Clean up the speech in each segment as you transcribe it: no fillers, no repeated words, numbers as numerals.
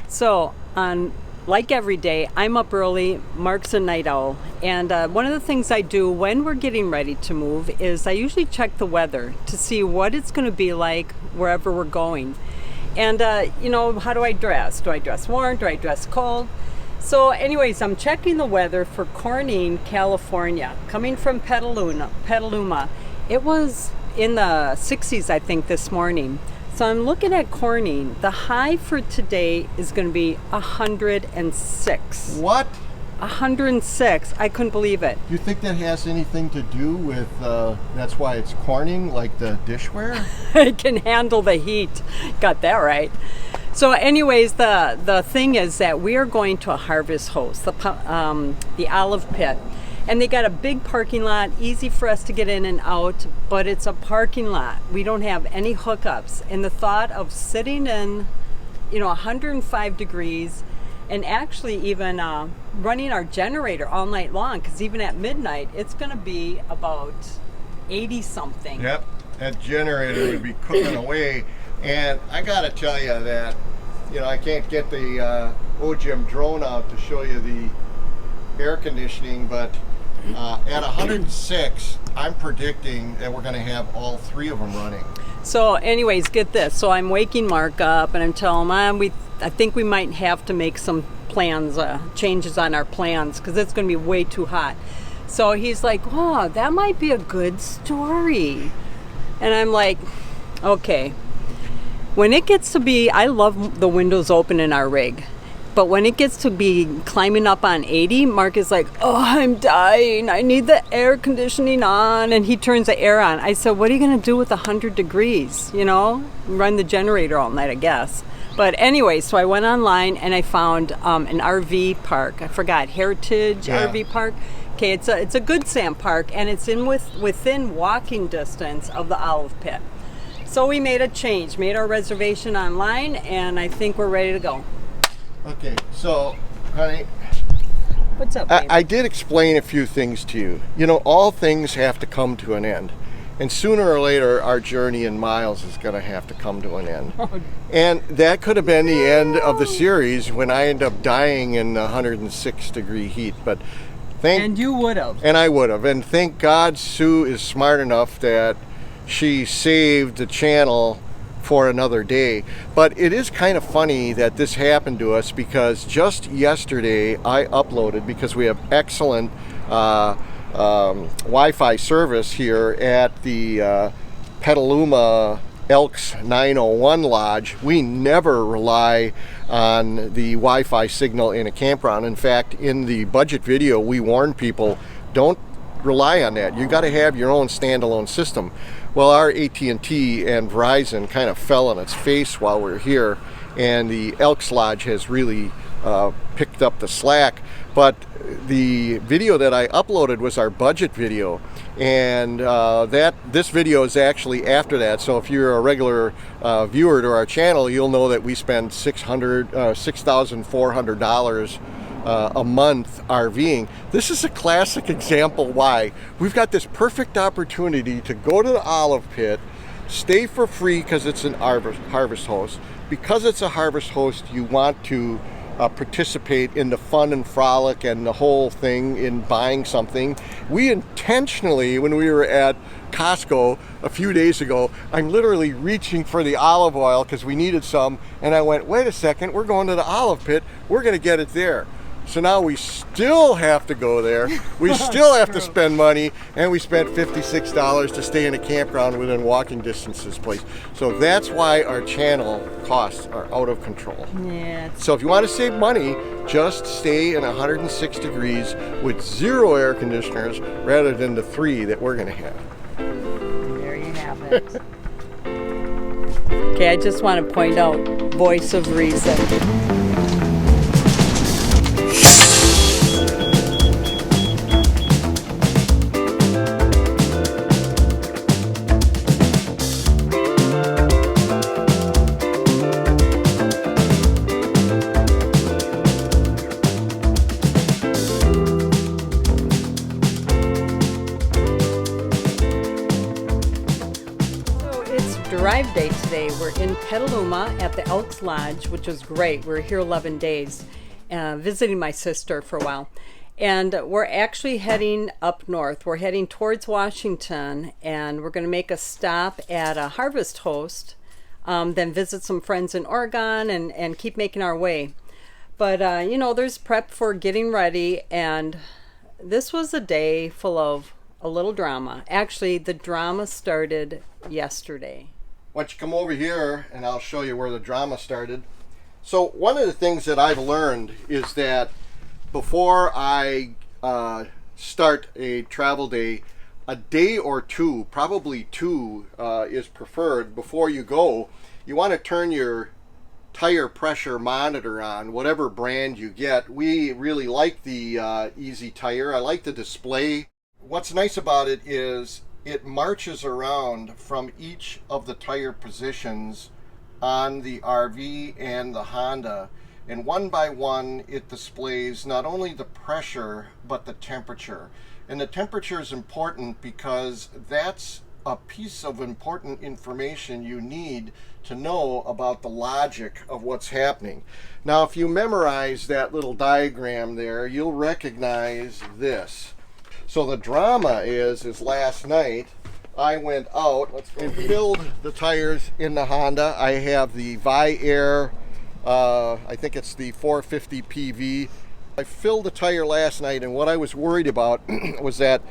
So, like every day, I'm up early. Mark's a night owl. And one of the things I do when we're getting ready to move is I usually check the weather to see what it's going to be like wherever we're going. And, how do I dress? Do I dress warm? Do I dress cold? So anyways, I'm checking the weather for Corning, California. Coming from Petaluma. It was in the 60s, I think, this morning. So I'm looking at Corning. The high for today is going to be 106. What? 106. I couldn't believe it. You think that has anything to do with, that's why it's Corning, like the dishware? It can handle the heat. Got that right. So anyways, the thing is that we are going to a harvest host, the olive pit. And they got a big parking lot, easy for us to get in and out, but it's a parking lot. We don't have any hookups. And the thought of sitting in, 105 degrees and actually even running our generator all night long, because even at midnight, it's going to be about 80 something. Yep, that generator would be cooking away. And I got to tell you that, I can't get the OJiM drone out to show you the air conditioning, but at 106, I'm predicting that we're going to have all three of them running. So anyways, get this. So I'm waking Mark up and I'm telling him, I think we might have to make some plans, changes on our plans, because it's going to be way too hot. So he's like, oh, that might be a good story. And I'm like, okay. When it gets to be, I love the windows open in our rig. But when it gets to be climbing up on 80, Mark is like, oh, I'm dying. I need the air conditioning on. And he turns the air on. I said, what are you going to do with 100 degrees? Run the generator all night, I guess. But anyway, so I went online and I found an RV park. I forgot, Heritage RV Park. Okay, it's a Good Sam park, and it's within walking distance of the olive pit. So we made a change, made our reservation online, and I think we're ready to go. Okay, so, honey, what's up, baby? I did explain a few things to you. All things have to come to an end. And sooner or later, our journey in Myles is going to have to come to an end. And that could have been the end of the series when I end up dying in 106 degree heat. But and you would have. And I would have. And thank God Sue is smart enough that she saved the channel for another day. But it is kind of funny that this happened to us, because just yesterday I uploaded, because we have excellent Wi-Fi service here at the Petaluma Elks 901 Lodge. We never rely on the Wi-Fi signal in a campground. In fact, in the budget video, we warn people, don't rely on that. You got to have your own standalone system. Well, our AT&T and Verizon kind of fell on its face while we were here, and the Elks Lodge has really picked up the slack. But the video that I uploaded was our budget video, and this video is actually after that. So if you're a regular viewer to our channel, you'll know that we spend $6,400 a month RVing. This is a classic example why we've got this perfect opportunity to go to the olive pit, stay for free because it's an harvest host. Because it's a harvest host, you want to participate in the fun and frolic and the whole thing in buying something. We intentionally, when we were at Costco a few days ago, I'm literally reaching for the olive oil because we needed some, and I went, wait a second, we're going to the olive pit, we're going to get it there. So now we still have to go there, we still have to spend money, and we spent $56 to stay in a campground within walking distance of this place. So that's why our channel costs are out of control. Yeah. So if you want to save money, just stay in 106 degrees with 0 air conditioners rather than the 3 that we're going to have. There you have it. Okay, I just want to point out, voice of reason. 5 day today. We're in Petaluma at the Elks Lodge, which was great. We were here 11 days, visiting my sister for a while. And we're actually heading up north. We're heading towards Washington, and we're going to make a stop at a Harvest Host, then visit some friends in Oregon and keep making our way. But, there's prep for getting ready, and this was a day full of a little drama. Actually, the drama started yesterday. Why don't you come over here and I'll show you where the drama started. So one of the things that I've learned is that before I start a travel day, a day or two, probably two, is preferred before you go. You want to turn your tire pressure monitor on, whatever brand you get. We really like the Easy Tire. I like the display. What's nice about it is it marches around from each of the tire positions on the RV and the Honda, and one by one it displays not only the pressure but the temperature. And the temperature is important because that's a piece of important information you need to know about the logic of what's happening. Now, if you memorize that little diagram there, you'll recognize this. So the drama is last night I went out and filled the tires in the Honda. I have the Vi-Air, I think it's the 450 PV. I filled the tire last night, and what I was worried about was that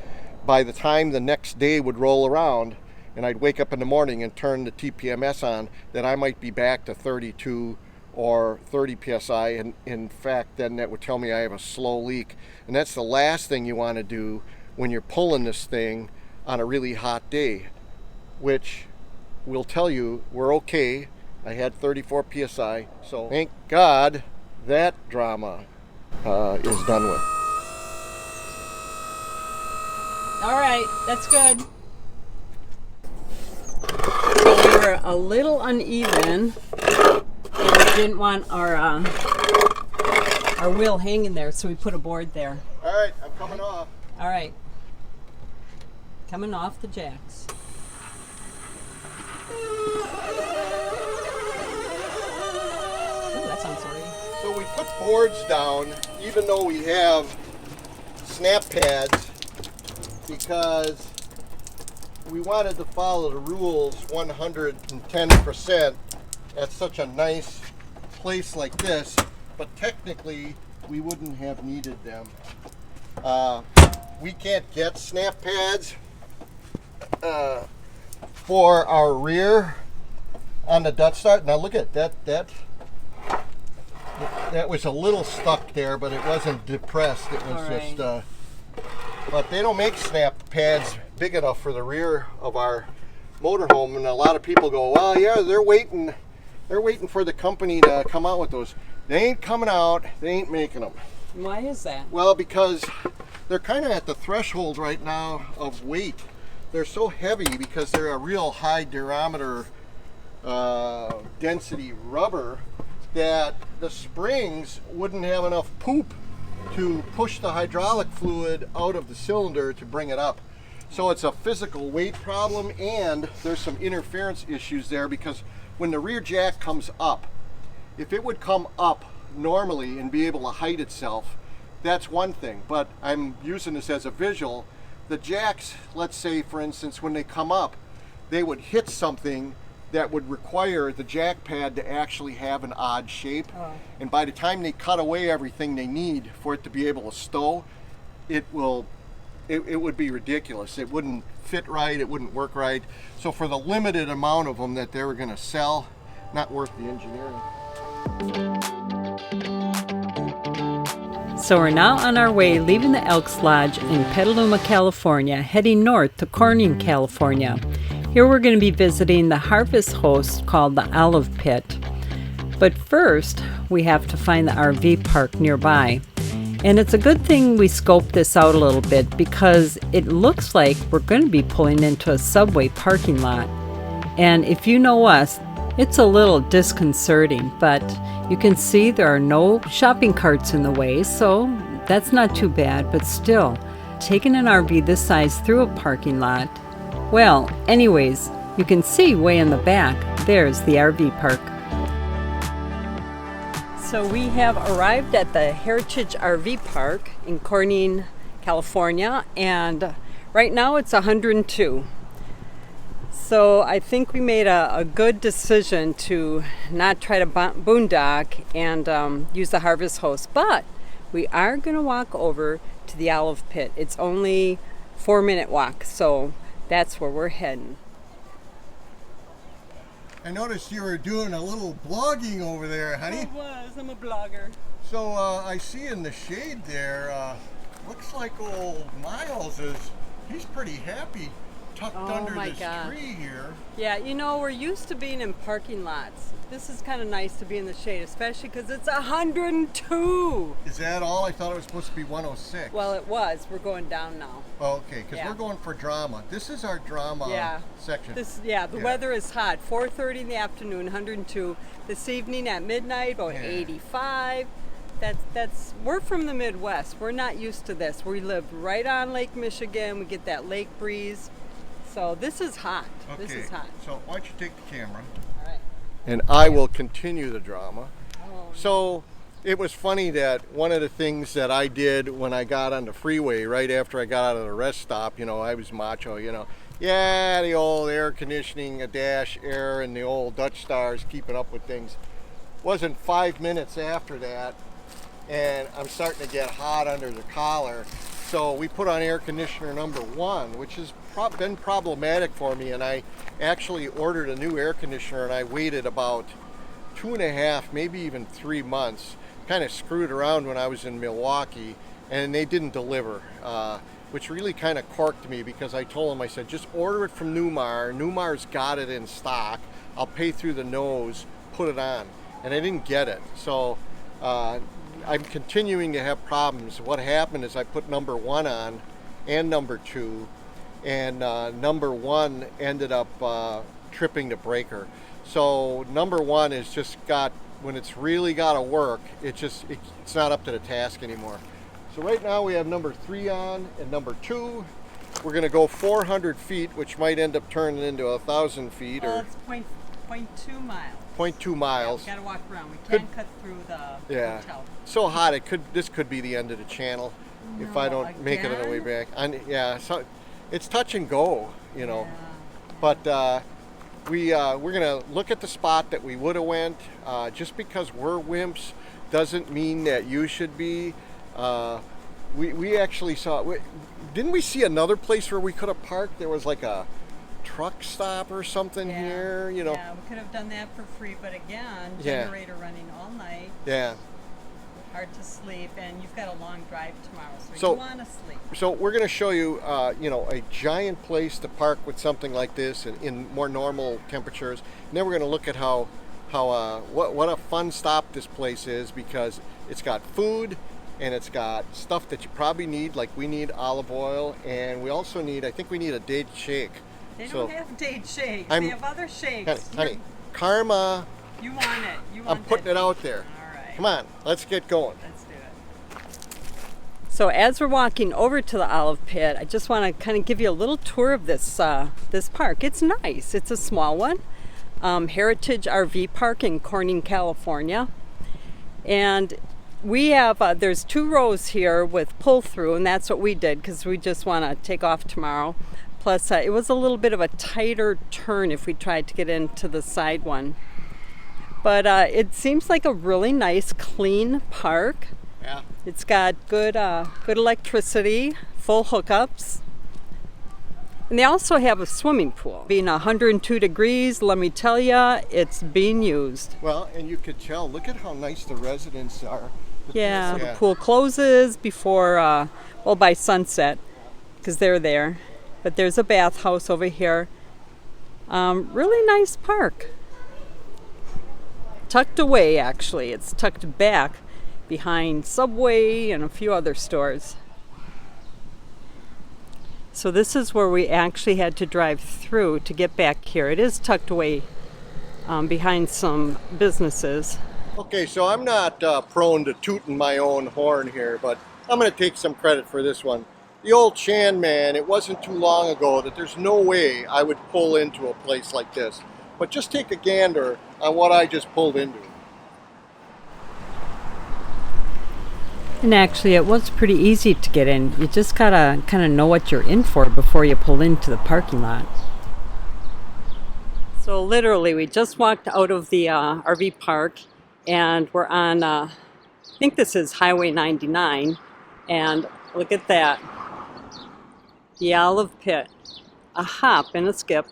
by the time the next day would roll around and I'd wake up in the morning and turn the TPMS on, that I might be back to 32 or 30 psi, and in fact then that would tell me I have a slow leak. And that's the last thing you want to do when you're pulling this thing on a really hot day, which will tell you we're okay. I had 34 psi, so thank God that drama is done with. All right, that's good. So we were a little uneven, and we didn't want our wheel hanging there, so we put a board there. All right, I'm coming off. All right, coming off the jacks. Oh, that sounds sorry. So we put boards down, even though we have snap pads, because we wanted to follow the rules 110% at such a nice place like this, but technically we wouldn't have needed them. We can't get snap pads for our rear on the Dutch Start. Now look at that. That was a little stuck there, but it wasn't depressed. It was right. just. But they don't make snap pads big enough for the rear of our motorhome, and a lot of people go, "Well, yeah, they're waiting for the company to come out with those." They ain't coming out. They ain't making them. Why is that? Well, because they're kind of at the threshold right now of weight. They're so heavy because they're a real high diameter density rubber that the springs wouldn't have enough poop to push the hydraulic fluid out of the cylinder to bring it up. So it's a physical weight problem, and there's some interference issues there, because when the rear jack comes up, if it would come up normally and be able to height itself, that's one thing. But I'm using this as a visual. The jacks, let's say for instance, when they come up, they would hit something that would require the jack pad to actually have an odd shape. Oh. And by the time they cut away everything they need for it to be able to stow, it would be ridiculous. It wouldn't fit right, it wouldn't work right. So for the limited amount of them that they were going to sell, not worth the engineering. So we're now on our way, leaving the Elks Lodge in Petaluma, California, heading north to Corning, California. Here we're going to be visiting the Harvest Host called the Olive Pit. But first, we have to find the RV park nearby. And it's a good thing we scoped this out a little bit, because it looks like we're going to be pulling into a Subway parking lot. And if you know us, it's a little disconcerting, but you can see there are no shopping carts in the way, so that's not too bad. But still, taking an RV this size through a parking lot, well, anyways, You can see way in the back, there's the RV park. So we have arrived at the Heritage RV Park in Corning, California, and right now it's 102. So I think we made a good decision to not try to boondock and use the harvest hose, but we are going to walk over to the olive pit. It's only a 4-minute walk, so that's where we're heading. I noticed you were doing a little blogging over there, honey. I was. I'm a blogger. So I see in the shade there, looks like old Myles he's pretty happy tucked under this tree here. Yeah, you know, we're used to being in parking lots. This is kind of nice to be in the shade, especially because it's 102. Is that all? I thought it was supposed to be 106. Well, it was. We're going down now. Oh, okay, because we're going for drama. This is our drama section. The weather is hot. 4:30 in the afternoon, 102. This evening at midnight, about 85. We're from the Midwest. We're not used to this. We live right on Lake Michigan. We get that lake breeze. So this is hot. Okay. This is hot. So why don't you take the camera? All right. And I will continue the drama. Oh, so it was funny that one of the things that I did when I got on the freeway right after I got out of the rest stop, you know, I was macho, you know. Yeah, the old air conditioning, a dash air, and the old Dutch Stars keeping up with things. Wasn't 5 minutes after that, and I'm starting to get hot under the collar. So we put on air conditioner number 1, which has been problematic for me, and I actually ordered a new air conditioner, and I waited about 2.5, maybe even 3 months. Kind of screwed around when I was in Milwaukee, and they didn't deliver, which really kind of corked me, because I told them, I said, just order it from Newmar. Newmar's got it in stock. I'll pay through the nose, put it on. And I didn't get it. So I'm continuing to have problems. What happened is I put number 1 on and number 2, and number 1 ended up tripping the breaker. So number 1 is just got, when it's really got to work, it's not up to the task anymore. So right now we have number 3 on and number 2. We're going to go 400 feet, which might end up turning into 1,000 feet. Well, it's 0.2 miles. 0.2 miles. Yeah, we gotta walk around. We can't cut through the hotel. So hot, this could be the end of the channel if I don't make it on the way back. So it's touch and go, you know. But we're gonna look at the spot that we would have went. Just because we're wimps doesn't mean that you should be. We actually saw. Didn't we see another place where we could have parked? There was like a truck stop or something here, you know. Yeah, we could have done that for free, but again, generator running all night. Yeah. Hard to sleep, and you've got a long drive tomorrow, so you want to sleep. So we're going to show you, you know, a giant place to park with something like this in more normal temperatures. And then we're going to look at what a fun stop this place is, because it's got food and it's got stuff that you probably need, like we need olive oil, and we also need, I think we need a date shake. They don't have date shakes. They have other shakes. Honey, karma. You want it. I'm putting it out there. All right. Come on, let's get going. Let's do it. So as we're walking over to the olive pit, I just want to kind of give you a little tour of this this park. It's nice. It's a small one. Heritage RV Park in Corning, California. And we have, there's 2 rows here with pull through, and that's what we did because we just want to take off tomorrow. Plus, it was a little bit of a tighter turn if we tried to get into the side one. But it seems like a really nice, clean park. Yeah. It's got good electricity, full hookups. And they also have a swimming pool. Being 102 degrees, let me tell you, it's being used. Well, and you could tell, look at how nice the residents are. The pool closes before, by sunset, because they're there. But there's a bathhouse over here. Really nice park. Tucked away, actually. It's tucked back behind Subway and a few other stores. So this is where we actually had to drive through to get back here. It is tucked away behind some businesses. Okay, so I'm not prone to tooting my own horn here, but I'm going to take some credit for this one. the old Chan man, it wasn't too long ago that there's no way I would pull into a place like this. But just take a gander on what I just pulled into. And actually, it was pretty easy to get in. You just gotta kind of know what you're in for before you pull into the parking lot. So literally, we just walked out of the RV park, and we're on, I think this is Highway 99, and look at that. The Olive Pit, a hop and a skip.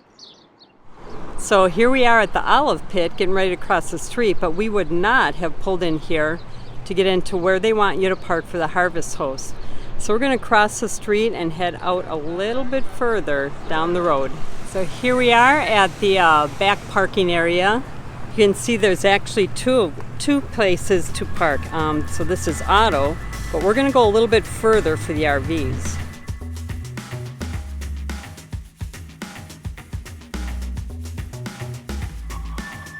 So here we are at the Olive Pit, getting ready to cross the street, but we would not have pulled in here to get into where they want you to park for the Harvest Host. So we're going to cross the street and head out a little bit further down the road. So here we are at the back parking area. You can see there's actually two places to park. So this is auto, but we're going to go a little bit further for the RVs.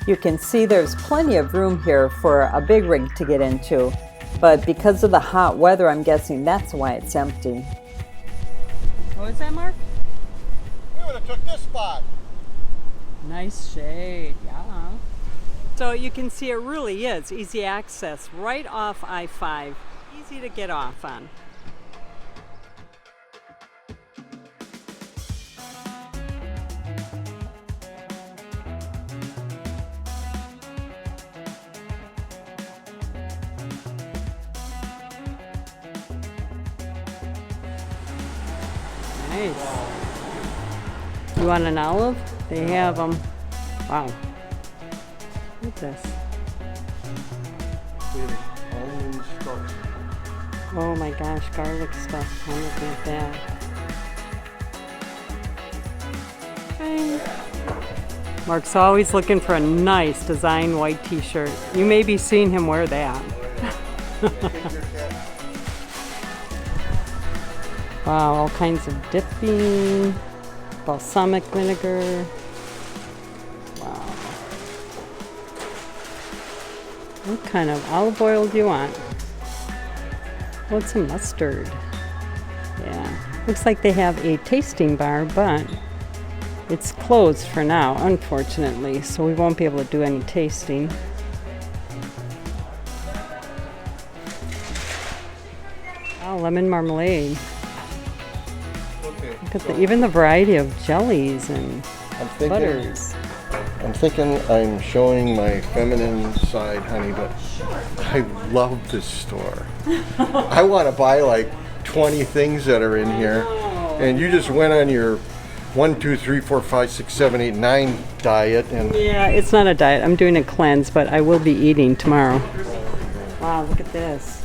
You can see there's plenty of room here for a big rig to get into, but because of the hot weather, I'm guessing that's why it's empty. What was that, Mark? We would have took this spot. Nice shade, yeah. So you can see it really is easy access right off I-5, easy to get off on. Nice. You want an olive? They have them. Wow. Look at this. Oh my gosh, garlic stuff. I'm looking at that. Okay. Mark's always looking for a nice design white t-shirt. You may be seeing him wear that. Wow, all kinds of dipping, balsamic vinegar. Wow. What kind of olive oil do you want? What's some mustard? Yeah, looks like they have a tasting bar, but it's closed for now, unfortunately, so we won't be able to do any tasting. Oh, lemon marmalade. Look at even the variety of jellies and butters. I'm thinking I'm showing my feminine side, honey, but I love this store. I want to buy like 20 things that are in here, and you just went on your 1, 2, 3, 4, 5, 6, 7, 8, 9 diet, and yeah, it's not a diet. I'm doing a cleanse, but I will be eating tomorrow. Wow, look at this.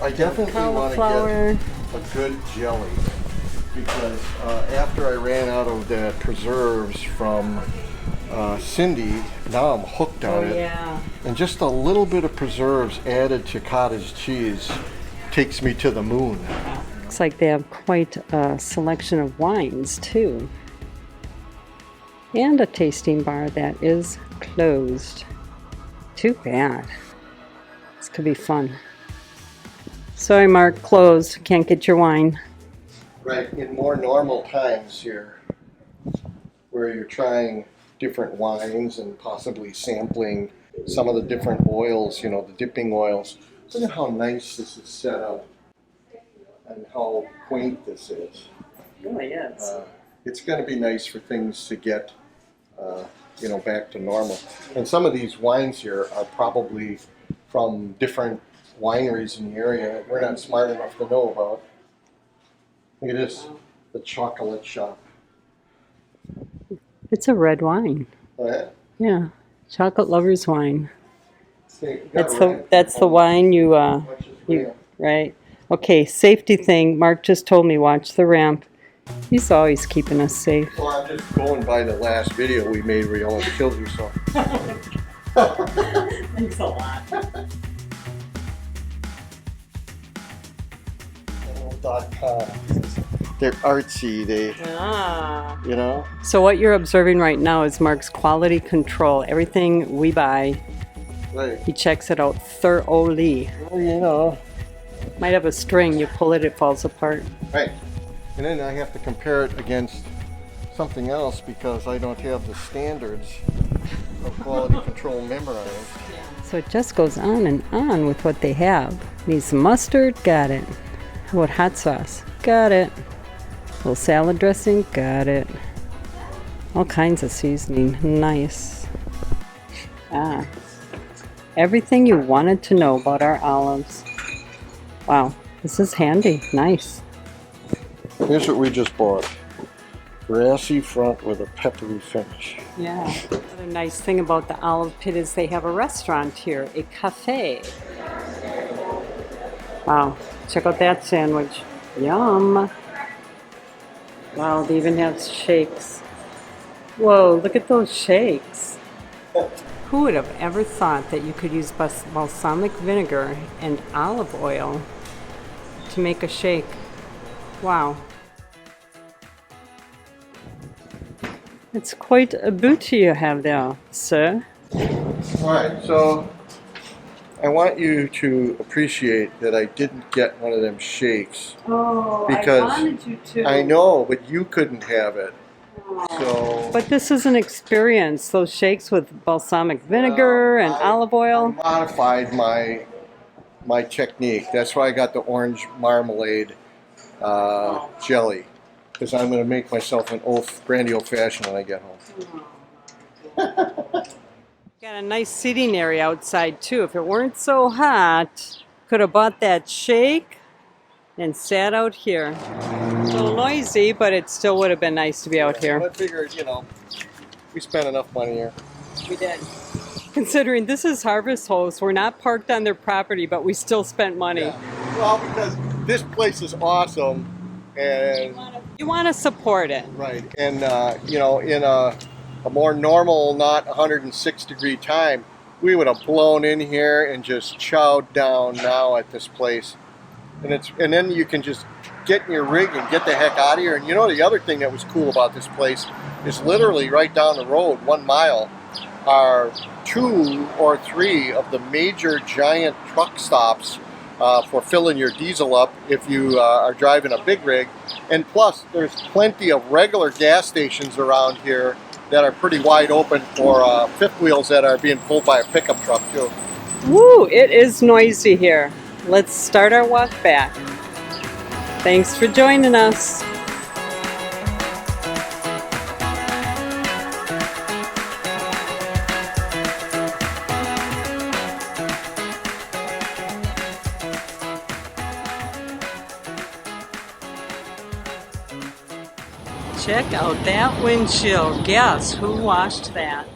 I definitely want to get a good jelly, because after I ran out of the preserves from Cindy, now I'm hooked on it. Yeah. And just a little bit of preserves added to cottage cheese takes me to the moon. Looks like they have quite a selection of wines too. And a tasting bar that is closed. Too bad. This could be fun. Sorry, Mark, closed. Can't get your wine. Right, in more normal times here, where you're trying different wines and possibly sampling some of the different oils, you know, the dipping oils. Look at how nice this is set up and how quaint this is. It really is. It's going to be nice for things to get, you know, back to normal. And some of these wines here are probably from different wineries in the area that we're not smart enough to know about. Look at this, the chocolate shop. It's a red wine. Oh, yeah? Yeah, chocolate lover's wine. See, That's the wine you right. Okay, safety thing. Mark just told me watch the ramp. He's always keeping us safe. Well, I'm just going by the last video we made where you almost killed yourself. Thanks a lot. They're artsy, you know? So what you're observing right now is Mark's quality control. Everything we buy, Right. he checks it out thoroughly. Well, you know, Might have a string. You pull it, it falls apart. Right. And then I have to compare it against something else because I don't have the standards of quality control memorized. So it just goes on and on with what they have. Needs some mustard? Got it. How about hot sauce? Got it. A little salad dressing? Got it. All kinds of seasoning. Nice. Ah. Everything you wanted to know about our olives. Wow. This is handy. Nice. Here's what we just bought. Grassy front with a peppery finish. Yeah. Another nice thing about the Olive Pit is they have a restaurant here, a cafe. Wow. Check out that sandwich. Yum. Wow, they even have shakes. Whoa, look at those shakes. Who would have ever thought that you could use balsamic vinegar and olive oil to make a shake? Wow. It's quite a booty you have there, sir. Alright, so I want you to appreciate that I didn't get one of them shakes. Oh, because I wanted you to. I know, but you couldn't have it. So, But this is an experience. Those shakes with balsamic vinegar and olive oil. I modified my technique. That's why I got the orange marmalade jelly. Because I'm going to make myself an brandy old fashioned when I get home. Got a nice seating area outside too. If it weren't so hot, could have bought that shake and sat out here. A little noisy, but it still would have been nice to be out here. I figured, we spent enough money here. We did. Considering this is Harvest Host, we're not parked on their property, but we still spent money. Yeah. Well, because this place is awesome, and you want to support it. right, and in a more normal, not 106-degree time, we would have blown in here and just chowed down now at this place, and then you can just get in your rig and get the heck out of here. And the other thing that was cool about this place is literally right down the road, 1 mile, are 2 or 3 of the major giant truck stops for filling your diesel up if you are driving a big rig. And plus, there's plenty of regular gas stations around here that are pretty wide open for fifth wheels that are being pulled by a pickup truck too. Woo, it is noisy here. Let's start our walk back. Thanks for joining us. Check out that windshield. Guess who washed that?